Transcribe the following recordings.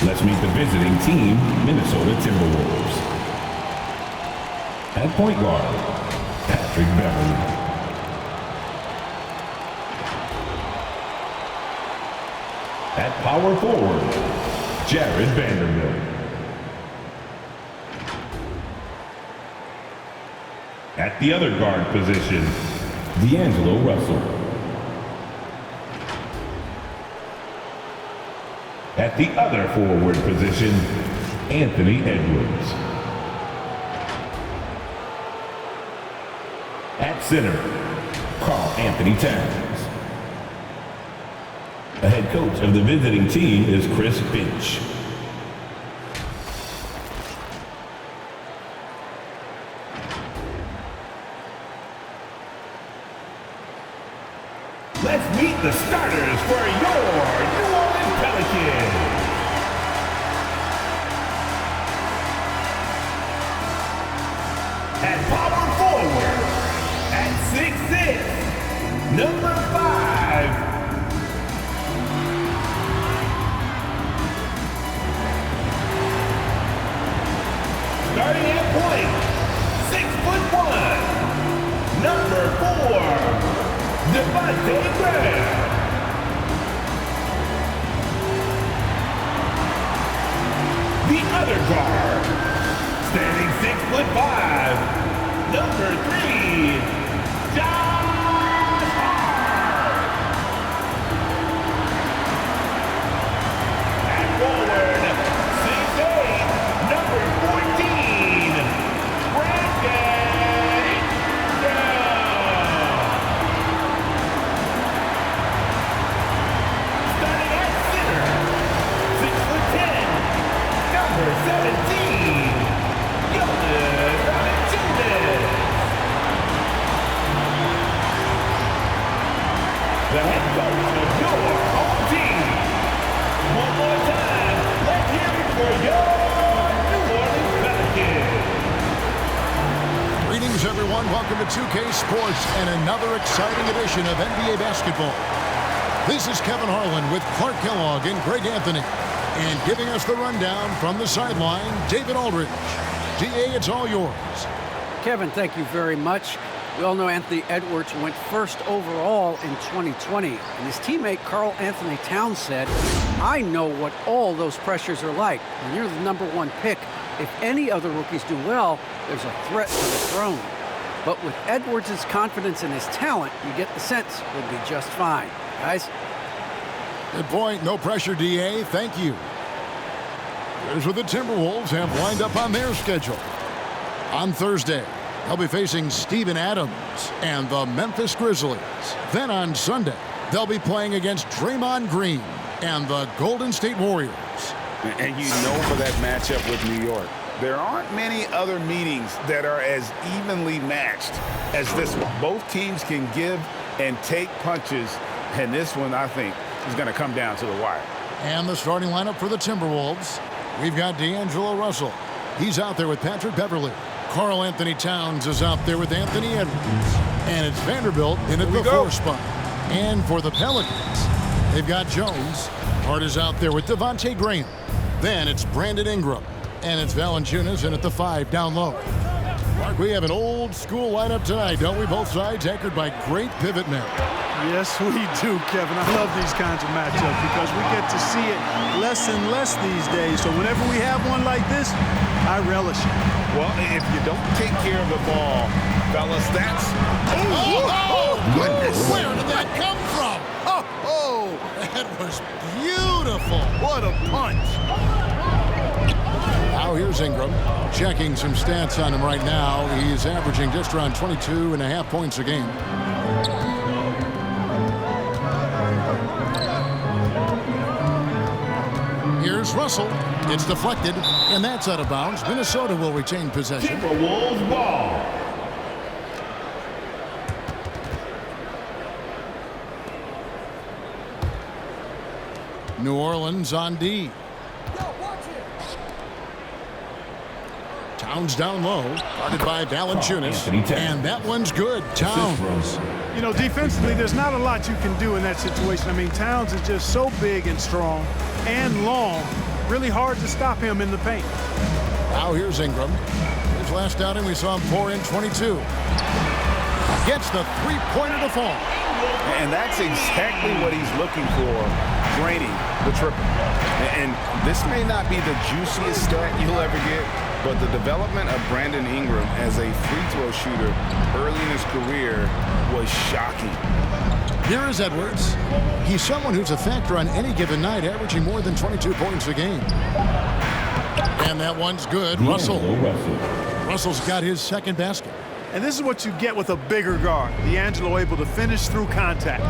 Let's meet the visiting team, Minnesota Timberwolves. At point guard, Patrick Beverley. At power forward, Jared Vanderbilt. At the other guard position, D'Angelo Russell. At the other forward position, Anthony Edwards. At center, Karl Anthony Towns. The head coach of the visiting team is Chris Finch. Let's meet the starters for your New Orleans Pelicans. At power forward, at 6'6", number 5. Starting at point, 6'1", number 4, Devontae Graham. The other guard, standing 6'5", number 3, Josh Hart. At forward, 6'8", number 14, Brandon Ingram. Starting at center, 6'10", number 17, Jonas Valanciunas. The head coach of your home team. One more time, let's hear it for your New Orleans Pelicans. Greetings, everyone. Welcome to 2K Sports and another exciting edition of NBA basketball. This is Kevin Harlan with Clark Kellogg and Greg Anthony. And giving us the rundown from the sideline, David Aldridge. DA, it's all yours. Kevin, thank you very much. We all know Anthony Edwards went first overall in 2020. And his teammate Karl Anthony Towns said, I know what all those pressures are like. When you're the number 1 pick, if any other rookies do well, there's a threat to the throne. But with Edwards' confidence in his talent, you get the sense he'll be just fine. Guys? Good point. No pressure, DA. Thank you. Here's what the Timberwolves have lined up on their schedule. On Thursday, they'll be facing Steven Adams and the Memphis Grizzlies. Then on Sunday, they'll be playing against Draymond Green and the Golden State Warriors. And you know for that matchup with New York, there aren't many other meetings that are as evenly matched as this one. Both teams can give and take punches, and this one, I think, is going to come down to the wire. And the starting lineup for the Timberwolves, we've got D'Angelo Russell. He's out there with Patrick Beverley. Karl Anthony Towns is out there with Anthony Edwards. And it's Vanderbilt in at the 4 spot. And for the Pelicans, they've got Jones. Hart is out there with Devontae Graham. Then it's Brandon Ingram. And it's Valanciunas in at the 5 down low. Mark, we have an old school lineup tonight, don't we? Both sides anchored by great pivot men. Yes, we do, Kevin. I love these kinds of matchups because we get to see it less and less these days. So whenever we have one like this, I relish it. Well, if you don't take care of the ball, fellas, that's... Oh, goodness! Where did that come from? Oh, that was beautiful. What a punch. Now here's Ingram. Checking some stats on him right now. He's averaging just around 22.5 points a game. Here's Russell. It's deflected, and that's out of bounds. Minnesota will retain possession. Timberwolves ball. New Orleans on D. Towns down low, guarded by Valanciunas, and that one's good. Towns. You know, defensively, there's not a lot you can do in that situation. I mean, Towns is just so big and strong and long Really hard to stop him in the paint. Now here's Ingram. His last outing, we saw him pour in 22. Gets the three-pointer to fall. And that's exactly what he's looking for, draining the triple. And this may not be the juiciest stat you'll ever get, but the development of Brandon Ingram as a free throw shooter early in his career was shocking. Here is Edwards. He's someone who's a factor on any given night, averaging more than 22 points a game. And that one's good. Russell's got his second basket. And this is what you get with a bigger guard. D'Angelo able to finish through contact.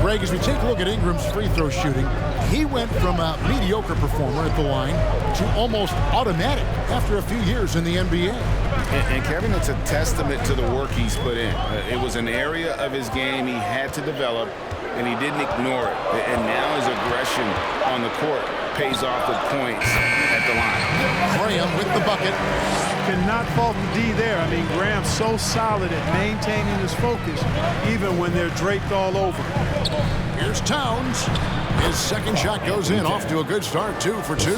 Greg, as we take a look at Ingram's free throw shooting, he went from a mediocre performer at the line to almost automatic after a few years in the NBA. And Kevin, it's a testament to the work he's put in. It was an area of his game he had to develop, and he didn't ignore it. And now his aggression on the court pays off with points at the line. Graham with the bucket. Cannot fault the D there. I mean, Graham's so solid at maintaining his focus, even when they're draped all over. Here's Towns. His second shot goes in, off to a good start, 2 for 2.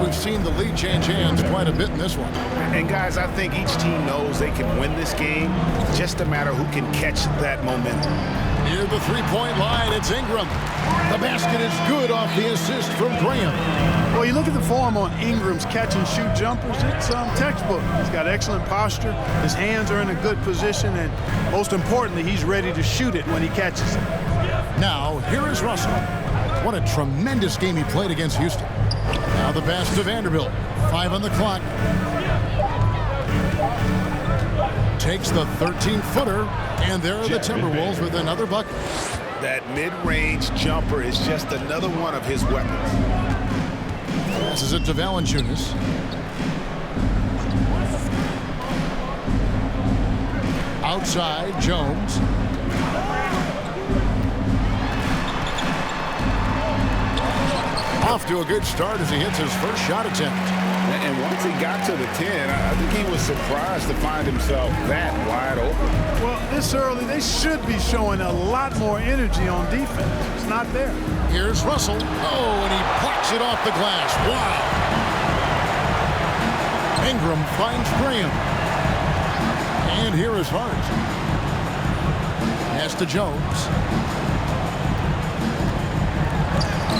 We've seen the lead change hands quite a bit in this one. And guys, I think each team knows they can win this game, just a matter who can catch that momentum. Near the three-point line, it's Ingram. The basket is good off the assist from Graham. Well, you look at the form on Ingram's catch-and-shoot jumpers, it's textbook. He's got excellent posture, his hands are in a good position, and most importantly, he's ready to shoot it when he catches it. Now, here is Russell. What a tremendous game he played against Houston. Now the pass to Vanderbilt. 5 on the clock. Takes the 13-footer, and there are the Timberwolves with another bucket. That mid-range jumper is just another one of his weapons. Passes it to Valanciunas. Outside, Jones. Off to a good start as he hits his first shot attempt. And once he got to the 10, I think he was surprised to find himself that wide open. Well, this early, they should be showing a lot more energy on defense. It's not there. Here's Russell. Oh, and he plucks it off the glass. Wow. Ingram finds Graham. And here is Hart. Pass to Jones.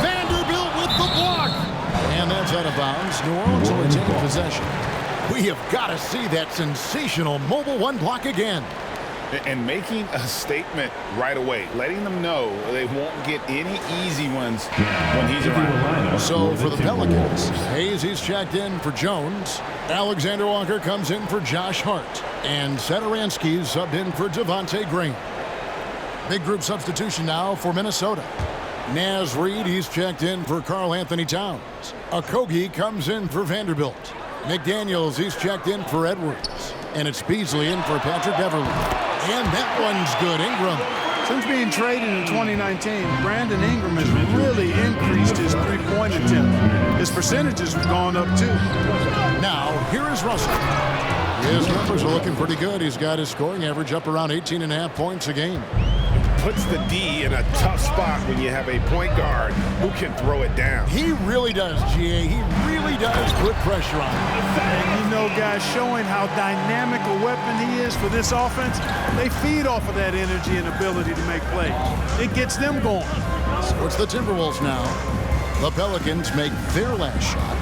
Vanderbilt with the block. And that's out of bounds. New Orleans will retain possession. We have got to see that sensational mobile one block again. And making a statement right away, letting them know they won't get any easy ones when he's around. So for the Pelicans, Hayes, he's checked in for Jones. Alexander Walker comes in for Josh Hart. And Satoransky's subbed in for Devontae Graham. Big group substitution now for Minnesota. Naz Reid, he's checked in for Karl Anthony Towns. Okogie comes in for Vanderbilt. McDaniels, he's checked in for Edwards. And it's Beasley in for Patrick Beverly. And that one's good. Ingram. Since being traded in 2019, Brandon Ingram has really increased his three-point attempt. His percentages have gone up, too. Now, here is Russell. His numbers are looking pretty good. He's got his scoring average up around 18.5 points a game. Puts the D in a tough spot when you have a point guard who can throw it down. He really does, GA. He really does put pressure on him. And you know, guys, showing how dynamic a weapon he is for this offense, they feed off of that energy and ability to make plays. It gets them going. So it's the Timberwolves now. The Pelicans make their last shot.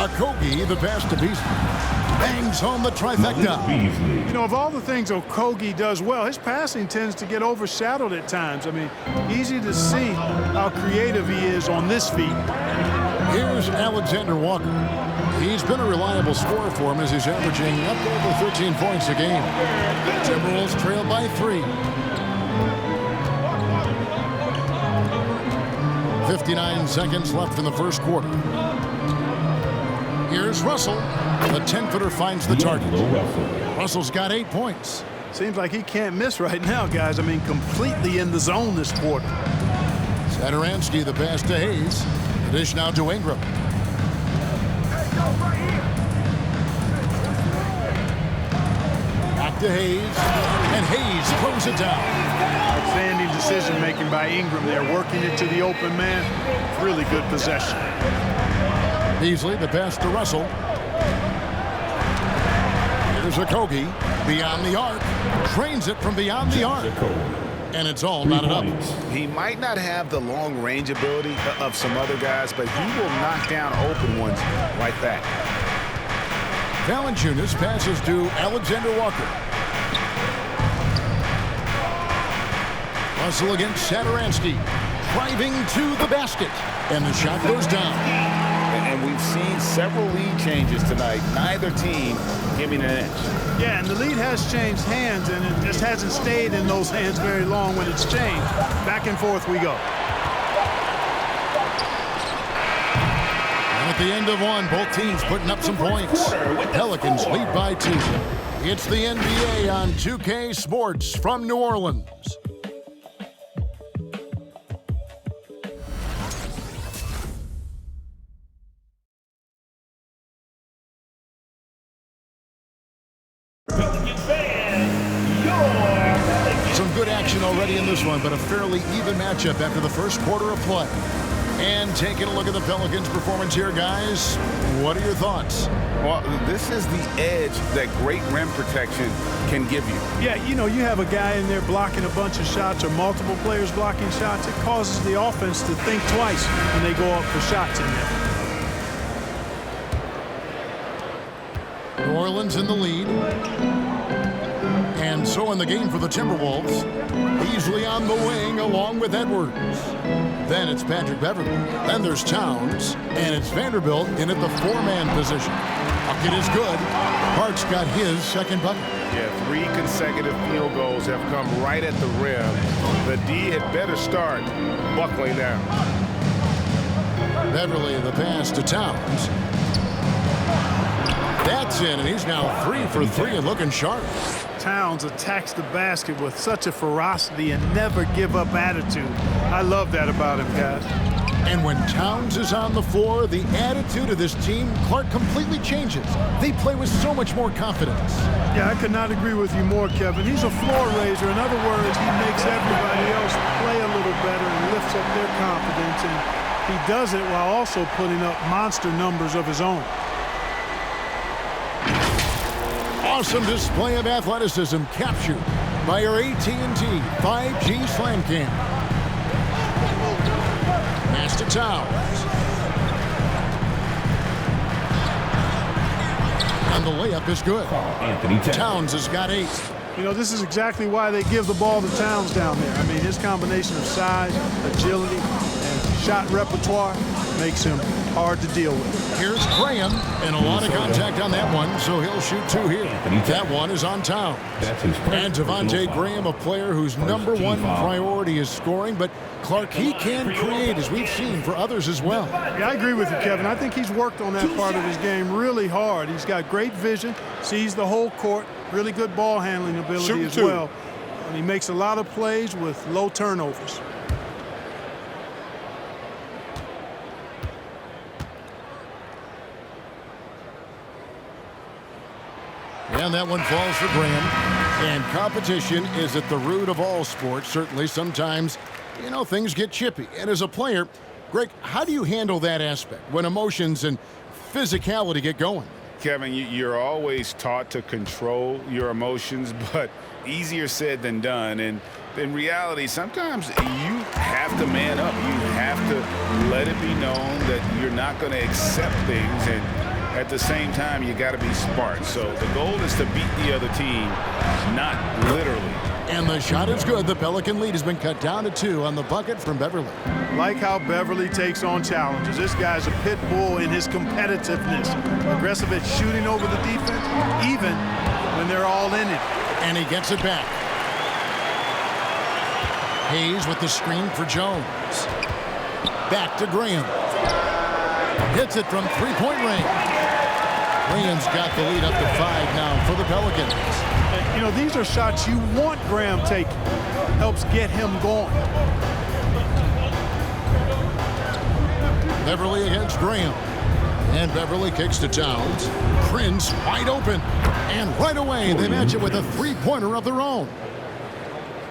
Okogie, the pass to Beasley. Bangs home the trifecta. You know, of all the things Okogie does well, his passing tends to get overshadowed at times. I mean, easy to see how creative he is on this feat. Here's Alexander Walker. He's been a reliable scorer for him as he's averaging up over 13 points a game. Timberwolves trail by 3. 59 seconds left in the first quarter. Here's Russell. The 10-footer finds the target. Russell's got 8 points. Seems like he can't miss right now, guys. I mean, completely in the zone this quarter. Satoransky, the pass to Hayes. The dish now to Ingram. Back to Hayes. And Hayes throws it down. Outstanding decision-making by Ingram there, working it to the open man. Really good possession. Beasley, the pass to Russell. Here's Okogie, beyond the arc. Trains it from beyond the arc. And it's all knotted up. He might not have the long range ability of some other guys, but he will knock down open ones like that. Valanciunas passes to Alexander Walker. Russell against Satoransky. Driving to the basket. And the shot goes down. And we've seen several lead changes tonight. Neither team giving an inch. Yeah, and the lead has changed hands, and it just hasn't stayed in those hands very long when it's changed. Back and forth we go. And at the end of one, both teams putting up some points. Pelicans lead by 2. It's the NBA on 2K Sports from New Orleans. Some good action already in this one, but a fairly even matchup after the first quarter of play. And taking a look at the Pelicans' performance here, guys, what are your thoughts? Well, this is the edge that great rim protection can give you. Yeah, you know, you have a guy in there blocking a bunch of shots or multiple players blocking shots. It causes the offense to think twice when they go up for shots in there. New Orleans in the lead. And so in the game for the Timberwolves, Beasley on the wing along with Edwards. Then it's Patrick Beverley. Then there's Towns. And it's Vanderbilt in at the 4-man position. Bucket is good. Hart's got his second bucket. Yeah, 3 consecutive field goals have come right at the rim. The D had better start buckling down. Beverley, the pass to Towns. That's in, and he's now 3 for 3 and looking sharp. Towns attacks the basket with such a ferocity and never give up attitude. I love that about him, guys. And when Towns is on the floor, the attitude of this team, Clark, completely changes. They play with so much more confidence. Yeah, I could not agree with you more, Kevin. He's a floor raiser. In other words, he makes everybody else play a little better and lifts up their confidence. And he does it while also putting up monster numbers of his own. Awesome display of athleticism captured by our AT&T 5G Slam Cam. Pass to Towns. And the layup is good. Towns has got 8. You know, this is exactly why they give the ball to Towns down there. I mean, his combination of size, agility, and shot repertoire makes him hard to deal with. Here's Graham, and a lot of contact on that one, so he'll shoot 2 here. That one is on Towns. And Devontae Graham, a player whose #1 priority is scoring, but Clark, he can create, as we've seen, for others as well. Yeah, I agree with you, Kevin. I think he's worked on that part of his game really hard. He's got great vision, sees the whole court, really good ball handling ability as well. And he makes a lot of plays with low turnovers. And that one falls for Graham. And competition is at the root of all sports. Certainly, sometimes, you know, things get chippy. And as a player, Greg, how do you handle that aspect when emotions and physicality get going? Kevin, you're always taught to control your emotions, but easier said than done. And in reality, sometimes you have to man up. You have to let it be known that you're not going to accept things. And at the same time, you got to be smart. So the goal is to beat the other team, not literally. And the shot is good. The Pelican lead has been cut down to 2 on the bucket from Beverley. Like how Beverley takes on challenges. This guy's a pit bull in his competitiveness. Aggressive at shooting over the defense, even when they're all in it. And he gets it back. Hayes with the screen for Jones. Back to Graham. Hits it from 3-point range. Graham's got the lead up to 5 now for the Pelicans. You know, these are shots you want Graham taking. Helps get him going. Beverley against Graham. And Beverley kicks to Towns. Prince wide open. And right away, they match it with a 3-pointer of their own.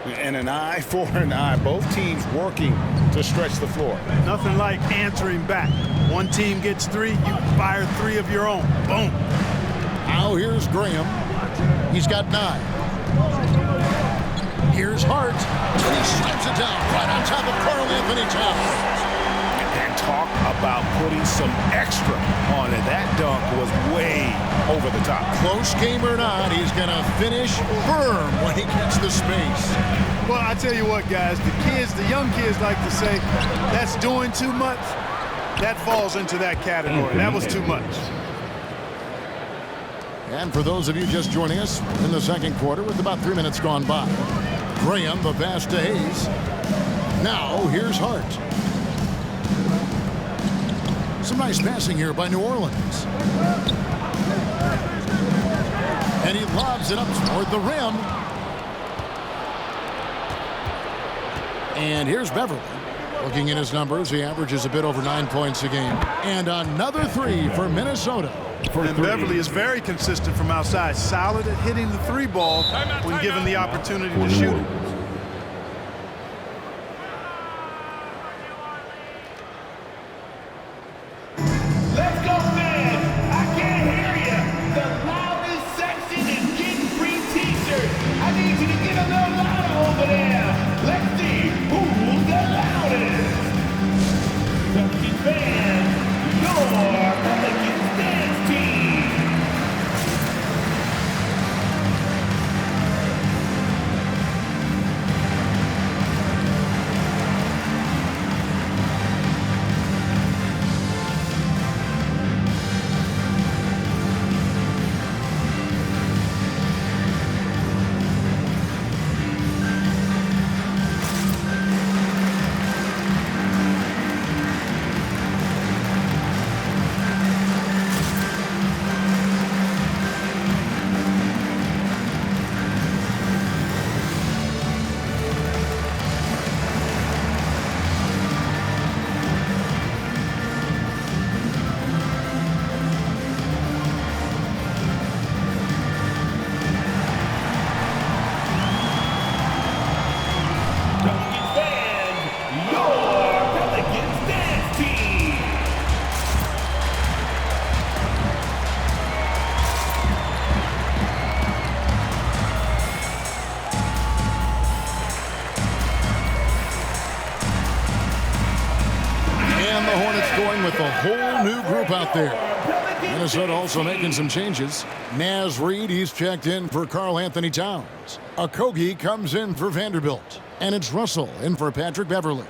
And an eye for an eye. Both teams working to stretch the floor. Nothing like answering back. One team gets 3, you fire 3 of your own. Boom. Now here's Graham. He's got 9. Here's Hart. And he slams it down right on top of Karl Anthony Towns. And talk about putting some extra on it. That dunk was way over the top. Close game or not, he's going to finish firm when he gets the space. Well, I tell you what, guys, the young kids like to say, that's doing too much. That falls into that category. That was too much. And for those of you just joining us in the second quarter with about 3 minutes gone by, Graham, the pass to Hayes. Now here's Hart. Some nice passing here by New Orleans. And he lobs it up toward the rim. And here's Beverly. Looking at his numbers, he averages a bit over 9 points a game. And another 3 for Minnesota. And Beverly is very consistent from outside. Solid at hitting the 3 ball when given the opportunity to shoot it. Let's go, fans! I can't hear you. The loudest section is getting free t-shirts. I need you to get a little louder over there. Let's see who's the loudest. Pelicans fans, your Pelicans dance team. Pelicans fans, your Pelicans dance team. And the Hornets going with a whole new group out there. Minnesota also making some changes. Naz Reid, he's checked in for Karl Anthony Towns. Okogie comes in for Vanderbilt. And it's Russell in for Patrick Beverly.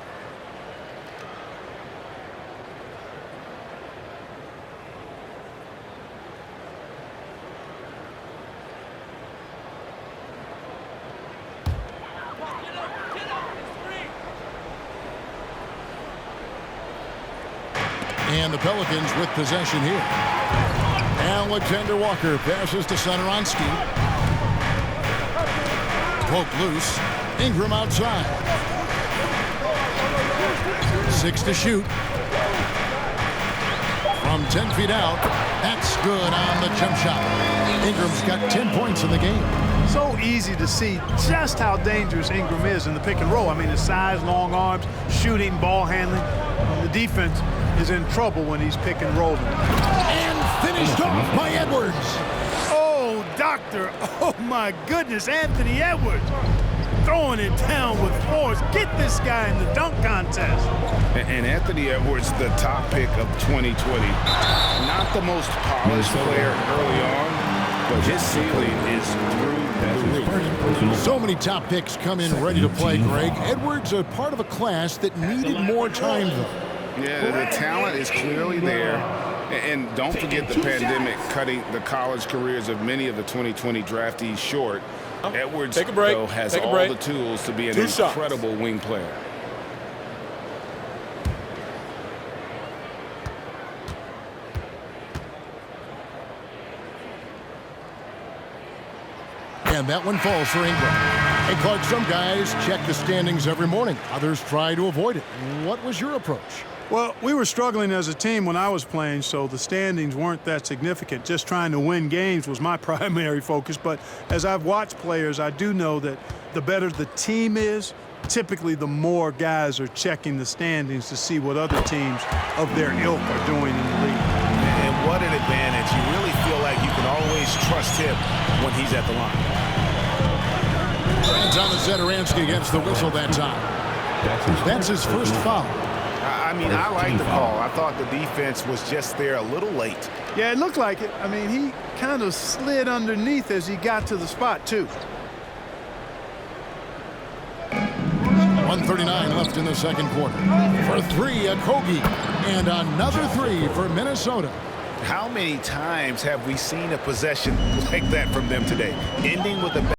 And the Pelicans with possession here. Alexander Walker passes to Satoransky. Poke loose. Ingram outside. 6 to shoot. From 10 feet out. That's good on the jump shot. Ingram's got 10 points in the game. So easy to see just how dangerous Ingram is in the pick and roll. I mean, his size, long arms, shooting, ball handling. The defense is in trouble when he's pick and rolling. And finished off by Edwards. Oh, doctor. Oh, my goodness. Anthony Edwards throwing it down with force. Get this guy in the dunk contest. And Anthony Edwards, the top pick of 2020. Not the most polished player early on, but his ceiling is through the roof. So many top picks come in ready to play, Greg. Edwards a part of a class that needed more time, though. Yeah, the talent is clearly there. And don't forget the pandemic cutting the college careers of many of the 2020 draftees short. Edwards, though, has all the tools to be an incredible wing player. And that one falls for Ingram. Hey, Clark, some guys check the standings every morning. Others try to avoid it. What was your approach? Well, we were struggling as a team when I was playing, so the standings weren't that significant. Just trying to win games was my primary focus. But as I've watched players, I do know that the better the team is, typically the more guys are checking the standings to see what other teams of their ilk are doing in the league. And what an advantage. You really feel like you can always trust him when he's at the line. And Thomas Zedaransky gets the whistle that time. That's his first foul. I mean, I like the call. I thought the defense was just there a little late. Yeah, it looked like it. I mean, he kind of slid underneath as he got to the spot, too. 1:39 left in the second quarter. For three, a Kogi. And another three for Minnesota. How many times have we seen a possession like that from them today, ending with a